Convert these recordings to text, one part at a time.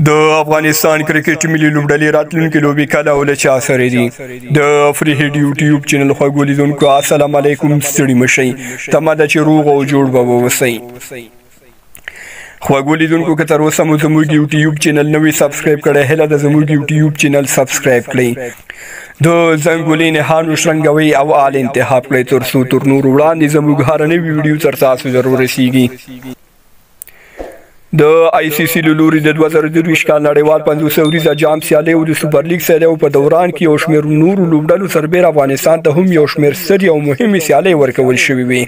د افغانستان کرکټ ملي لوبډلې راتلونکي لوبې کله او له چا سره دي د فری هډ یوټیوب چینل خواږه لیدونکو السلام علیکم ستړي مشئ تمه ده چې روغ او جوړ به اوسئ خواږه لیدونکو که تر اوسه مو زموږ یوټیوب چینل نوی سبسکرایب کړی هیله ده زموږ یوټیوب چینل سبسکرایب کړئ د زنګولې نښانو شرنګوئ او آل انتخاب کړئ تر څو تر نورو وړاندې زموږ هره نوې ویډیو تر تاسو ضرور رسیږي د آی سی سی له لوري د 2023 کال نړیوال 500 ورځې جام سیالیو د سوپر لیګ سیالیو په دوران کې یو شمېر نورو لوبډلو سربېره افغانستان ته هم یو شمېر سترې او مهمې سیالۍ ورکول شوې وې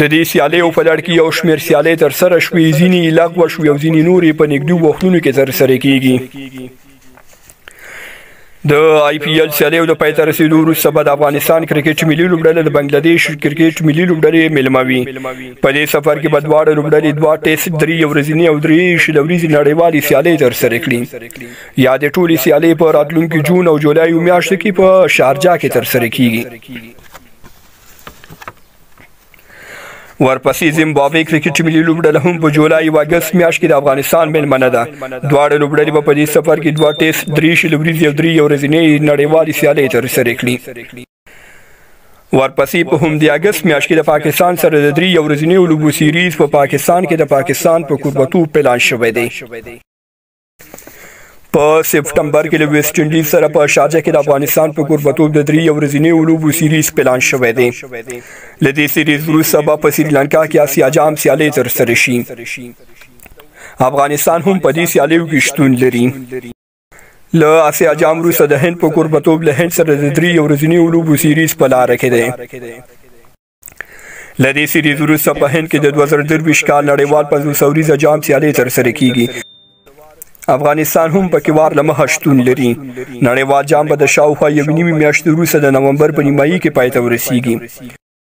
د دې سیالیو په لړ کې یو شمېر سیالۍ ترسره شوې ځینې لغوه شوې او ځینې نورې په نږدې وختونو کې ترسره کېږي د آی پی ایل سیالیو د پای ته رسېدو وروسته به د افغانستان کرکټ ملي لوبډلې د بنګلادیش کرکټ ملي لوبډلې مېلمه وي په دې سفر کې به دواړه لوبډلې 2 ټیسټ 3 ورځني او 3 شل ورځې نړیوالې سیالۍ ترسره کړي یا د ټولې سیالۍ په راتلونکي جون او جولای میاشتو کې په شارجه کې ترسره کیږي ورپسې زیمبابوې کرکټ ملي لوبډله هم په جولای او اګست میاشت کې د افغانستان مېلمنه ده دواړه لوبډلې به په دې سفر کې 2 ټیسټ 3 شل ورځې او 3 ورځنۍ نړیوالې سیالۍ ترسره کړي ورپسې په همدې اګست میاشت کې د پاکستان سره د 3 ورځنۍ لوبو سیریز په پاکستان کې د پاکستان په کوربتوب پلان شوی دی په سپټمبر کې له ویسټ انډیز سره په شارجه کې د افغانستان په کوربتوب د 3 ورځنۍ لوبو سیریز پلان شوی دی له دې سیریز وروسته به په سریلانکا کې آسیا جام سیالۍ ترسره شي افغانستان هم په دې سیالیو کې شتون لري له آسیا جام وروسته د هند په کوربتوب له هند سره د 3 ورځنۍ لوبو سیریز په لاره کې دی له دې سیریز وروسته په هند کې د 2023 کال نړیوال 500 ورځې جام سیالۍ ترسره کیږي افغانستان هم پکې وار له مخه شتون لري نړیوال جام به د شاوخوا یوې نیمې میاشتې وروسته د نومبر په نیمایي کې پای ته ورسیږي